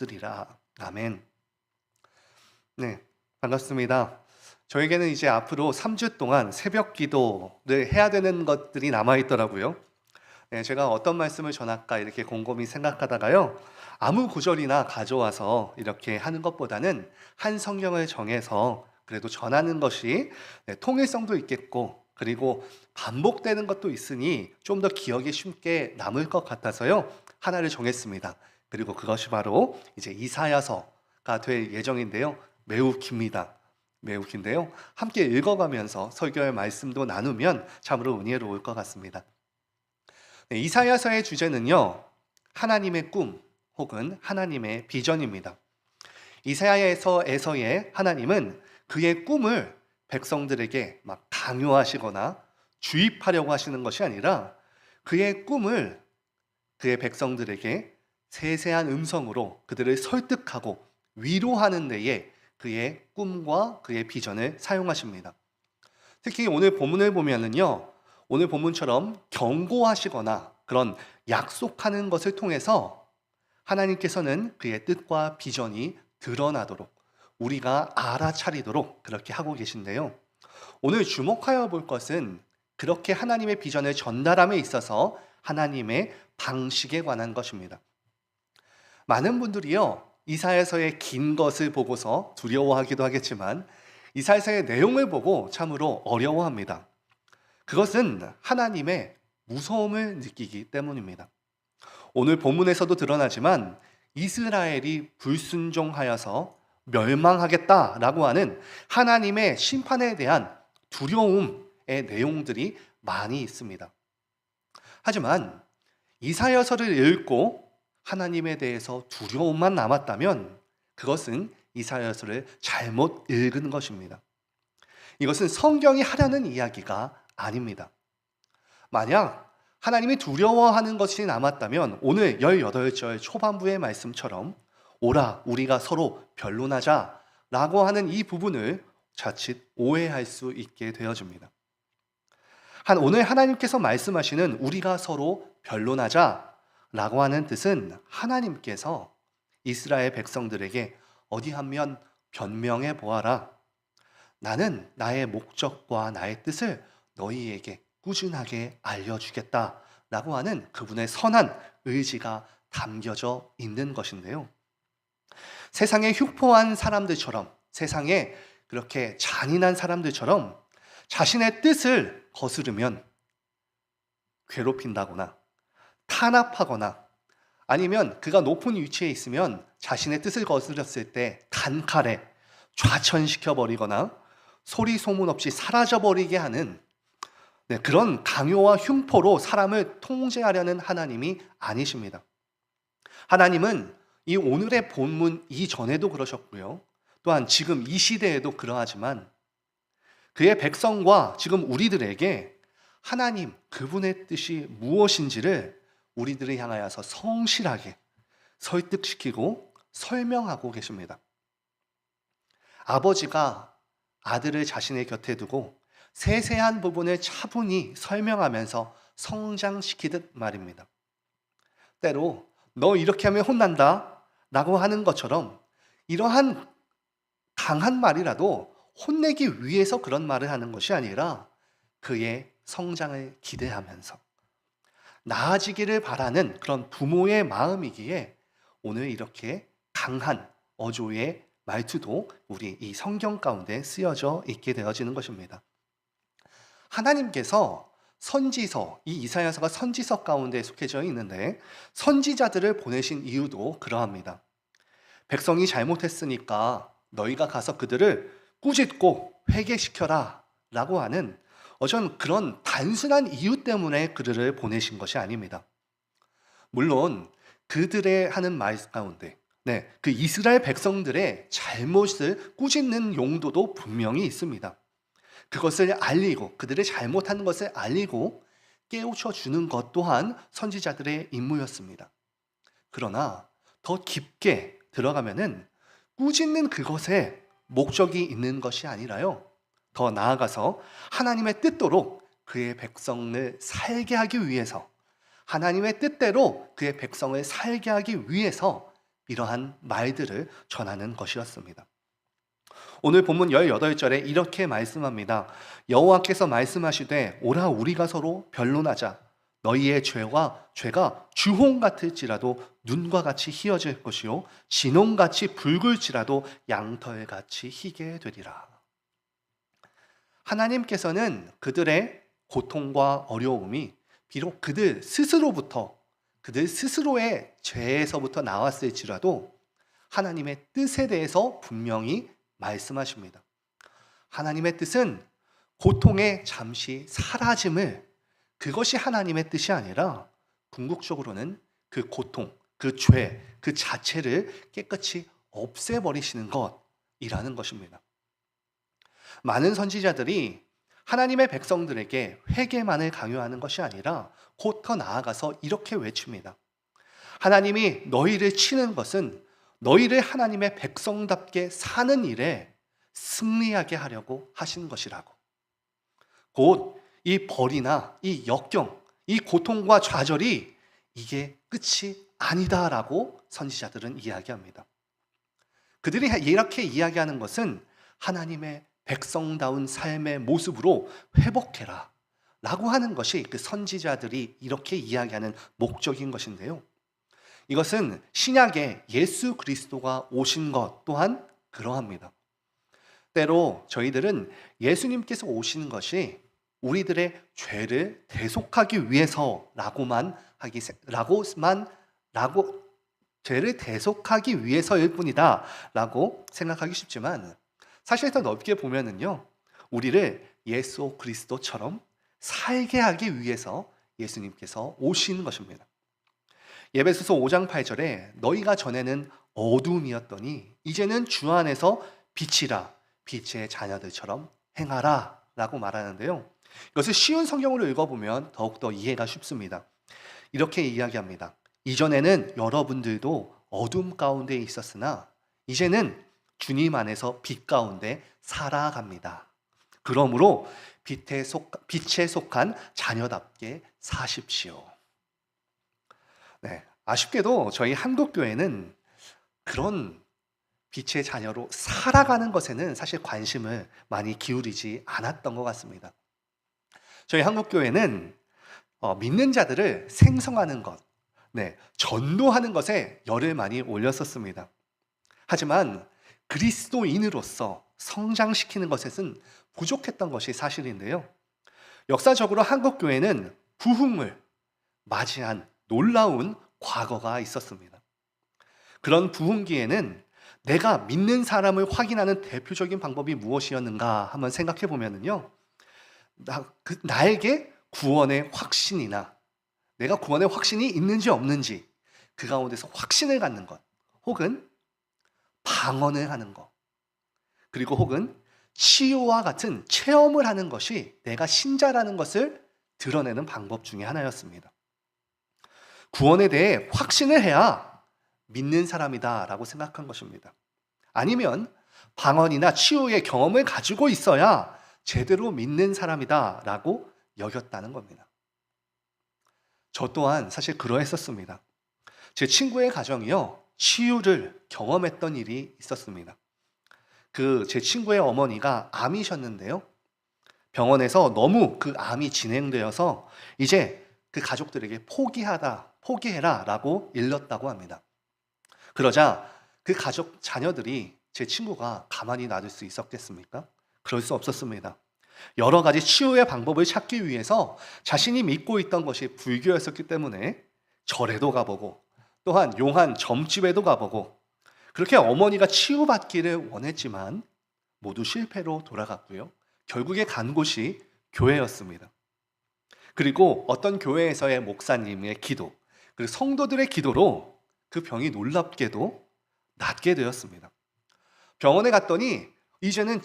것들이라. 아멘. 네, 반갑습니다. 저에게는 이제 앞으로 3주 동안 새벽 기도를 해야 되는 것들이 남아 있더라고요. 네, 제가 어떤 말씀을 전할까 이렇게 곰곰이 생각하다가요. 아무 구절이나 가져와서 이렇게 하는 것보다는 한 성경을 정해서 그래도 전하는 것이 통일성도 있겠고, 그리고 반복되는 것도 있으니 좀 더 기억에 쉽게 남을 것 같아서요. 하나를 정했습니다. 그리고 그것이 바로 이제 이사야서가 될 예정인데요. 매우 깁니다. 매우 긴데요. 함께 읽어가면서 설교의 말씀도 나누면 참으로 은혜로울 것 같습니다. 네, 이사야서의 주제는요, 하나님의 꿈 혹은 하나님의 비전입니다. 이사야서에서의 하나님은 그의 꿈을 백성들에게 막 강요하시거나 주입하려고 하시는 것이 아니라 그의 꿈을 그의 백성들에게 세세한 음성으로 그들을 설득하고 위로하는 데에 그의 꿈과 그의 비전을 사용하십니다. 특히 오늘 본문을 보면은요, 오늘 본문처럼 경고하시거나 그런 약속하는 것을 통해서 하나님께서는 그의 뜻과 비전이 드러나도록 우리가 알아차리도록 그렇게 하고 계신데요. 오늘 주목하여 볼 것은 그렇게 하나님의 비전을 전달함에 있어서 하나님의 방식에 관한 것입니다. 많은 분들이요, 이사야서의 긴 것을 보고서 두려워하기도 하겠지만 이사야서의 내용을 보고 참으로 어려워합니다. 그것은 하나님의 무서움을 느끼기 때문입니다. 오늘 본문에서도 드러나지만 이스라엘이 불순종하여서 멸망하겠다라고 하는 하나님의 심판에 대한 두려움의 내용들이 많이 있습니다. 하지만 이사야서를 읽고 하나님에 대해서 두려움만 남았다면 그것은 이사야서를 잘못 읽은 것입니다. 이것은 성경이 하려는 이야기가 아닙니다. 만약 하나님이 두려워하는 것이 남았다면 오늘 18절 초반부의 말씀처럼 오라 우리가 서로 변론하자 라고 하는 이 부분을 자칫 오해할 수 있게 되어집니다. 오늘 하나님께서 말씀하시는 우리가 서로 변론하자 라고 하는 뜻은 하나님께서 이스라엘 백성들에게 어디 한면 변명해 보아라. 나는 나의 목적과 나의 뜻을 너희에게 꾸준하게 알려주겠다 라고 하는 그분의 선한 의지가 담겨져 있는 것인데요. 세상에 흉포한 사람들처럼, 세상에 그렇게 잔인한 사람들처럼 자신의 뜻을 거스르면 괴롭힌다거나 탄압하거나 아니면 그가 높은 위치에 있으면 자신의 뜻을 거스렸을 때 단칼에 좌천시켜버리거나 소리 소문 없이 사라져버리게 하는 그런 강요와 흉포로 사람을 통제하려는 하나님이 아니십니다. 하나님은 이 오늘의 본문 이전에도 그러셨고요. 또한 지금 이 시대에도 그러하지만 그의 백성과 지금 우리들에게 하나님 그분의 뜻이 무엇인지를 우리들을 향하여서 성실하게 설득시키고 설명하고 계십니다. 아버지가 아들을 자신의 곁에 두고 세세한 부분을 차분히 설명하면서 성장시키듯 말입니다. 때로 너 이렇게 하면 혼난다 라고 하는 것처럼 이러한 강한 말이라도 혼내기 위해서 그런 말을 하는 것이 아니라 그의 성장을 기대하면서 나아지기를 바라는 그런 부모의 마음이기에 오늘 이렇게 강한 어조의 말투도 우리 이 성경 가운데 쓰여져 있게 되어지는 것입니다. 하나님께서 선지서, 이 이사야서가 선지서 가운데 속해져 있는데 선지자들을 보내신 이유도 그러합니다. 백성이 잘못했으니까 너희가 가서 그들을 꾸짖고 회개시켜라 라고 하는 어전 그런 단순한 이유 때문에 그들을 보내신 것이 아닙니다. 물론 그들의 하는 말 가운데 그 이스라엘 백성들의 잘못을 꾸짖는 용도도 분명히 있습니다. 그것을 알리고 그들의 잘못하는 것을 알리고 깨우쳐 주는 것 또한 선지자들의 임무였습니다. 그러나 더 깊게 들어가면은 꾸짖는 그것에 목적이 있는 것이 아니라요. 더 나아가서 하나님의 뜻대로 그의 백성을 살게 하기 위해서 하나님의 뜻대로 그의 백성을 살게 하기 위해서 이러한 말들을 전하는 것이었습니다. 오늘 본문 18절에 이렇게 말씀합니다. 여호와께서 말씀하시되 오라 우리가 서로 변론하자. 너희의 죄가 주홍 같을지라도 눈과 같이 희어질 것이요 진홍같이 붉을지라도 양털같이 희게 되리라. 하나님께서는 그들의 고통과 어려움이 비록 그들 스스로의 죄에서부터 나왔을지라도 하나님의 뜻에 대해서 분명히 말씀하십니다. 하나님의 뜻은 고통의 잠시 사라짐을, 그것이 하나님의 뜻이 아니라 궁극적으로는 그 고통, 그 죄, 그 자체를 깨끗이 없애버리시는 것이라는 것입니다. 많은 선지자들이 하나님의 백성들에게 회개만을 강요하는 것이 아니라 곧 더 나아가서 이렇게 외칩니다. 하나님이 너희를 치는 것은 너희를 하나님의 백성답게 사는 일에 승리하게 하려고 하신 것이라고. 곧 이 벌이나 이 역경, 이 고통과 좌절이 이게 끝이 아니다라고 선지자들은 이야기합니다. 그들이 이렇게 이야기하는 것은 하나님의 백성다운 삶의 모습으로 회복해라 라고 하는 것이 그 선지자들이 이렇게 이야기하는 목적인 것인데요. 이것은 신약에 예수 그리스도가 오신 것 또한 그러합니다. 때로 저희들은 예수님께서 오신 것이 우리들의 죄를 대속하기 위해서라고만 죄를 대속하기 위해서일 뿐이다 라고 생각하기 쉽지만, 사실 더 넓게 보면은요, 우리를 예수 그리스도처럼 살게 하기 위해서 예수님께서 오신 것입니다. 에베소서 5장 8절에 너희가 전에는 어둠이었더니 이제는 주 안에서 빛이라, 빛의 자녀들처럼 행하라 라고 말하는데요, 이것을 쉬운 성경으로 읽어보면 더욱더 이해가 쉽습니다. 이렇게 이야기합니다. 이전에는 여러분들도 어둠 가운데 있었으나 이제는 주님 안에서 빛 가운데 살아갑니다. 그러므로 빛에 속한 자녀답게 사십시오. 네, 아쉽게도 저희 한국교회는 그런 빛의 자녀로 살아가는 것에는 사실 관심을 많이 기울이지 않았던 것 같습니다. 저희 한국교회는 믿는 자들을 생성하는 것, 전도하는 것에 열을 많이 올렸었습니다. 하지만 그리스도인으로서 성장시키는 것에는 부족했던 것이 사실인데요. 역사적으로 한국교회는 부흥을 맞이한 놀라운 과거가 있었습니다. 그런 부흥기에는 내가 믿는 사람을 확인하는 대표적인 방법이 무엇이었는가 한번 생각해 보면은요, 나에게 구원의 확신이나 내가 구원의 확신이 있는지 없는지 그 가운데서 확신을 갖는 것, 혹은 방언을 하는 것, 그리고 혹은 치유와 같은 체험을 하는 것이 내가 신자라는 것을 드러내는 방법 중에 하나였습니다. 구원에 대해 확신을 해야 믿는 사람이다 라고 생각한 것입니다. 아니면 방언이나 치유의 경험을 가지고 있어야 제대로 믿는 사람이다 라고 여겼다는 겁니다. 저 또한 사실 그러했었습니다. 제 친구의 가정이요, 치유를 경험했던 일이 있었습니다. 제 친구의 어머니가 암이셨는데요, 병원에서 너무 그 암이 진행되어서 이제 그 가족들에게 포기해라 라고 일렀다고 합니다. 그러자 그 가족 자녀들이 제 친구가 가만히 놔둘 수 있었겠습니까? 그럴 수 없었습니다. 여러 가지 치유의 방법을 찾기 위해서 자신이 믿고 있던 것이 불교였었기 때문에 절에도 가보고, 또한 용한 점집에도 가보고, 그렇게 어머니가 치유받기를 원했지만 모두 실패로 돌아갔고요. 결국에 간 곳이 교회였습니다. 그리고 어떤 교회에서의 목사님의 기도, 그리고 성도들의 기도로 그 병이 놀랍게도 낫게 되었습니다. 병원에 갔더니 이제는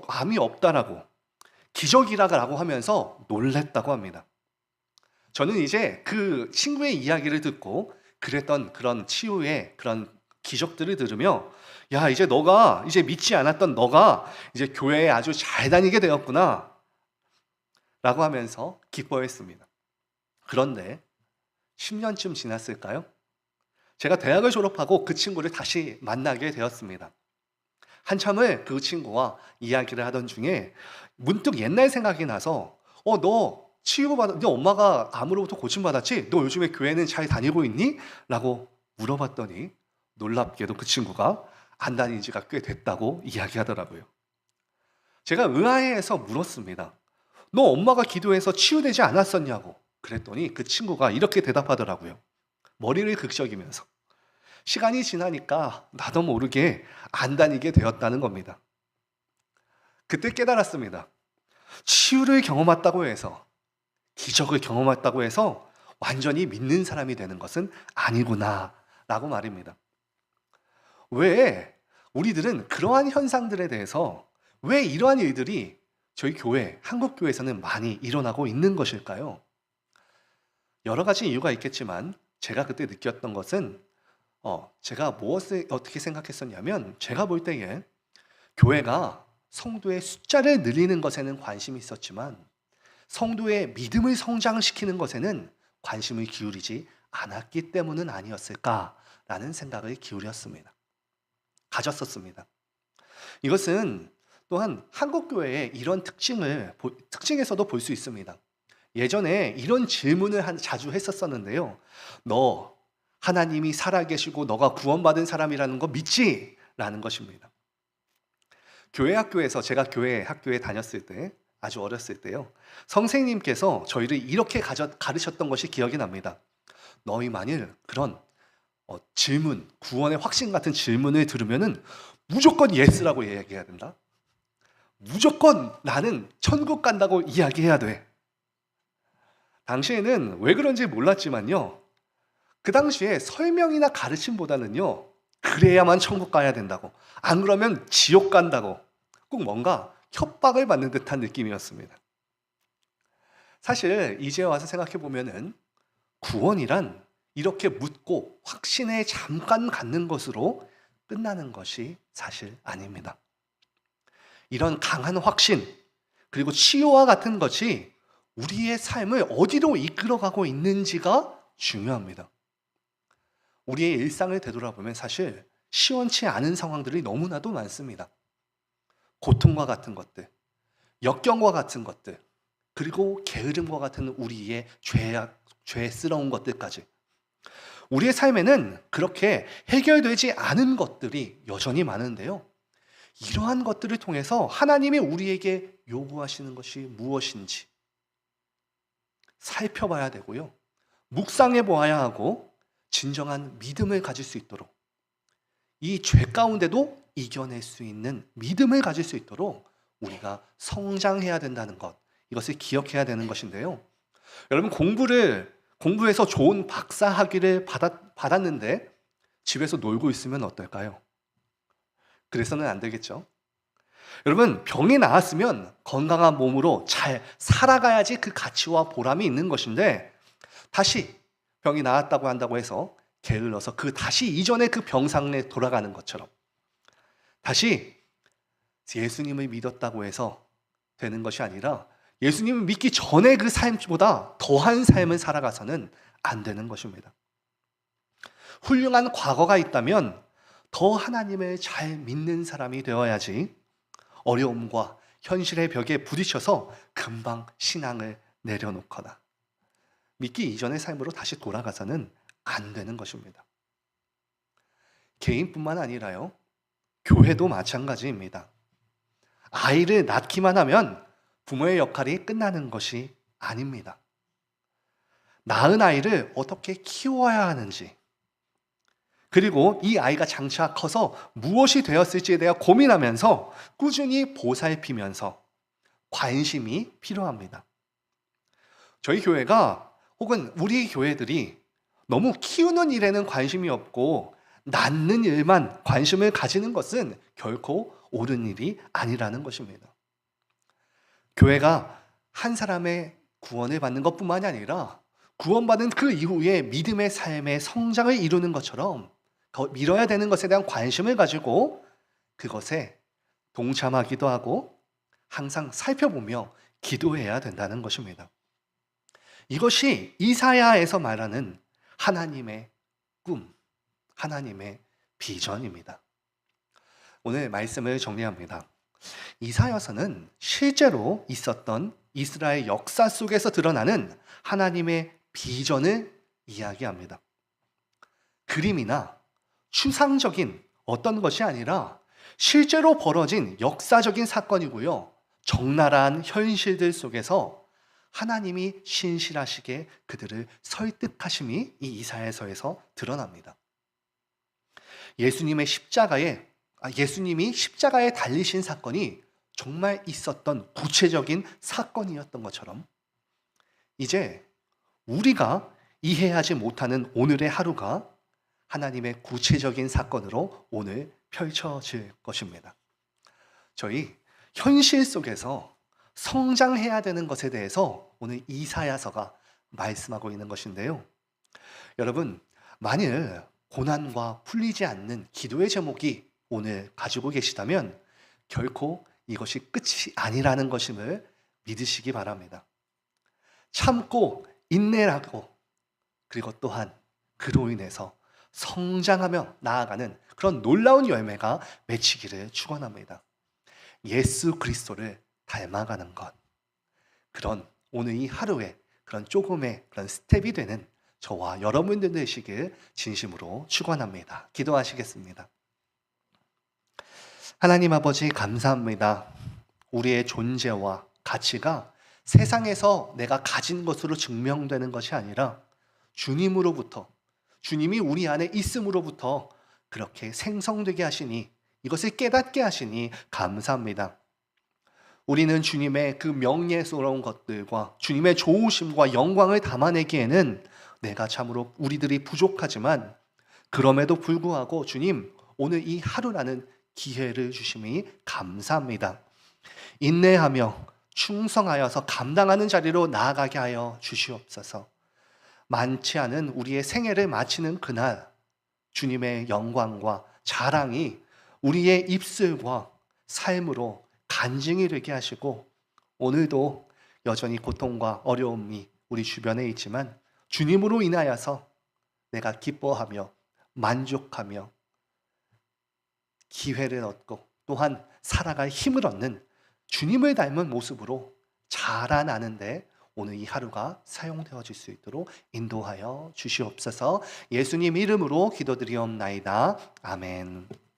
암이 없다라고, 기적이라고 하면서 놀랬다고 합니다. 저는 이제 그 친구의 이야기를 듣고 그랬던 그런 치유의 그런 기적들을 들으며, 야, 이제 너가 이제 믿지 않았던 너가 이제 교회에 아주 잘 다니게 되었구나 라고 하면서 기뻐했습니다. 그런데 10년쯤 지났을까요? 제가 대학을 졸업하고 그 친구를 다시 만나게 되었습니다. 한참을 그 친구와 이야기를 하던 중에 문득 옛날 생각이 나서 너 치유받아, 네 엄마가 암으로부터 고침받았지? 너 요즘에 교회는 잘 다니고 있니? 라고 물어봤더니 놀랍게도 그 친구가 안 다닌 지가 꽤 됐다고 이야기하더라고요. 제가 의아해해서 물었습니다. 너 엄마가 기도해서 치유되지 않았었냐고. 그랬더니 그 친구가 이렇게 대답하더라고요. 머리를 극적이면서. 시간이 지나니까 나도 모르게 안 다니게 되었다는 겁니다. 그때 깨달았습니다. 치유를 경험했다고 해서, 기적을 경험했다고 해서 완전히 믿는 사람이 되는 것은 아니구나 라고 말입니다. 왜 우리들은 그러한 현상들에 대해서 왜 이러한 일들이 저희 교회, 한국교회에서는 많이 일어나고 있는 것일까요? 여러 가지 이유가 있겠지만 제가 그때 느꼈던 것은 제가 무엇을 어떻게 생각했었냐면 제가 볼 때에 교회가 성도의 숫자를 늘리는 것에는 관심이 있었지만 성도의 믿음을 성장시키는 것에는 관심을 기울이지 않았기 때문은 아니었을까라는 생각을 가졌었습니다. 이것은 또한 한국교회의 이런 특징에서도 볼 수 있습니다. 예전에 이런 질문을 자주 했었었는데요. 너 하나님이 살아계시고 너가 구원받은 사람이라는 거 믿지? 라는 것입니다. 교회 학교에서 제가 교회 학교에 다녔을 때 아주 어렸을 때요. 선생님께서 저희를 이렇게 가르쳤던 것이 기억이 납니다. 너희 만일 그런 질문, 구원의 확신 같은 질문을 들으면은 무조건 예스라고 이야기해야 된다. 무조건 나는 천국 간다고 이야기해야 돼. 당시에는 왜 그런지 몰랐지만요. 그 당시에 설명이나 가르침보다는요. 그래야만 천국 가야 된다고. 안 그러면 지옥 간다고. 꼭 뭔가 협박을 받는 듯한 느낌이었습니다. 사실 이제 와서 생각해 보면은 구원이란 이렇게 묻고 확신에 잠깐 갖는 것으로 끝나는 것이 사실 아닙니다. 이런 강한 확신, 그리고 치유와 같은 것이 우리의 삶을 어디로 이끌어가고 있는지가 중요합니다. 우리의 일상을 되돌아보면 사실 시원치 않은 상황들이 너무나도 많습니다. 고통과 같은 것들, 역경과 같은 것들, 그리고 게으름과 같은 우리의 죄스러운 것들까지. 우리의 삶에는 그렇게 해결되지 않은 것들이 여전히 많은데요. 이러한 것들을 통해서 하나님이 우리에게 요구하시는 것이 무엇인지 살펴봐야 되고요. 묵상해 보아야 하고 진정한 믿음을 가질 수 있도록 이 죄 가운데도 이겨낼 수 있는 믿음을 가질 수 있도록 우리가 성장해야 된다는 것, 이것을 기억해야 되는 것인데요. 여러분 공부해서 좋은 박사 학위를 받았는데 집에서 놀고 있으면 어떨까요? 그래서는 안 되겠죠. 여러분 병이 나았으면 건강한 몸으로 잘 살아가야지 그 가치와 보람이 있는 것인데 다시 병이 나았다고 한다고 해서 게을러서 다시 이전의 그 병상에 돌아가는 것처럼 다시 예수님을 믿었다고 해서 되는 것이 아니라 예수님을 믿기 전에 그 삶보다 더한 삶을 살아가서는 안 되는 것입니다. 훌륭한 과거가 있다면 더 하나님을 잘 믿는 사람이 되어야지 어려움과 현실의 벽에 부딪혀서 금방 신앙을 내려놓거나 믿기 이전의 삶으로 다시 돌아가서는 안 되는 것입니다. 개인뿐만 아니라요. 교회도 마찬가지입니다. 아이를 낳기만 하면 부모의 역할이 끝나는 것이 아닙니다. 낳은 아이를 어떻게 키워야 하는지, 그리고 이 아이가 장차 커서 무엇이 되었을지에 대해 고민하면서 꾸준히 보살피면서 관심이 필요합니다. 저희 교회가 혹은 우리 교회들이 너무 키우는 일에는 관심이 없고 낳는 일만 관심을 가지는 것은 결코 옳은 일이 아니라는 것입니다. 교회가 한 사람의 구원을 받는 것뿐만이 아니라 구원받은 그 이후에 믿음의 삶의 성장을 이루는 것처럼 미뤄야 되는 것에 대한 관심을 가지고 그것에 동참하기도 하고 항상 살펴보며 기도해야 된다는 것입니다. 이것이 이사야에서 말하는 하나님의 꿈, 하나님의 비전입니다. 오늘 말씀을 정리합니다. 이사야서는 실제로 있었던 이스라엘 역사 속에서 드러나는 하나님의 비전을 이야기합니다. 그림이나 추상적인 어떤 것이 아니라 실제로 벌어진 역사적인 사건이고요. 적나라한 현실들 속에서 하나님이 신실하시게 그들을 설득하심이 이 이사야서에서 드러납니다. 예수님이 십자가에 달리신 사건이 정말 있었던 구체적인 사건이었던 것처럼 이제 우리가 이해하지 못하는 오늘의 하루가 하나님의 구체적인 사건으로 오늘 펼쳐질 것입니다. 저희 현실 속에서 성장해야 되는 것에 대해서 오늘 이사야서가 말씀하고 있는 것인데요. 여러분, 만일 고난과 풀리지 않는 기도의 제목이 오늘 가지고 계시다면 결코 이것이 끝이 아니라는 것임을 믿으시기 바랍니다. 참고 인내하고 그리고 또한 그로 인해서 성장하며 나아가는 그런 놀라운 열매가 맺히기를 축원합니다. 예수 그리스도를 닮아가는 것. 그런 오늘 이 하루에 그런 조금의 그런 스텝이 되는 저와 여러분들 되시길 진심으로 축원합니다. 기도하시겠습니다. 하나님 아버지 감사합니다. 우리의 존재와 가치가 세상에서 내가 가진 것으로 증명되는 것이 아니라 주님으로부터, 주님이 우리 안에 있음으로부터 그렇게 생성되게 하시니, 이것을 깨닫게 하시니 감사합니다. 우리는 주님의 그 명예스러운 것들과 주님의 좋으심과 영광을 담아내기에는 내가 참으로 우리들이 부족하지만 그럼에도 불구하고 주님, 오늘 이 하루라는 기회를 주심이 감사합니다. 인내하며 충성하여서 감당하는 자리로 나아가게 하여 주시옵소서. 많지 않은 우리의 생애를 마치는 그날 주님의 영광과 자랑이 우리의 입술과 삶으로 간증이 되게 하시고, 오늘도 여전히 고통과 어려움이 우리 주변에 있지만 주님으로 인하여서 내가 기뻐하며 만족하며 기회를 얻고 또한 살아갈 힘을 얻는 주님을 닮은 모습으로 자라나는데 오늘 이 하루가 사용되어질 수 있도록 인도하여 주시옵소서. 예수님 이름으로 기도드리옵나이다. 아멘.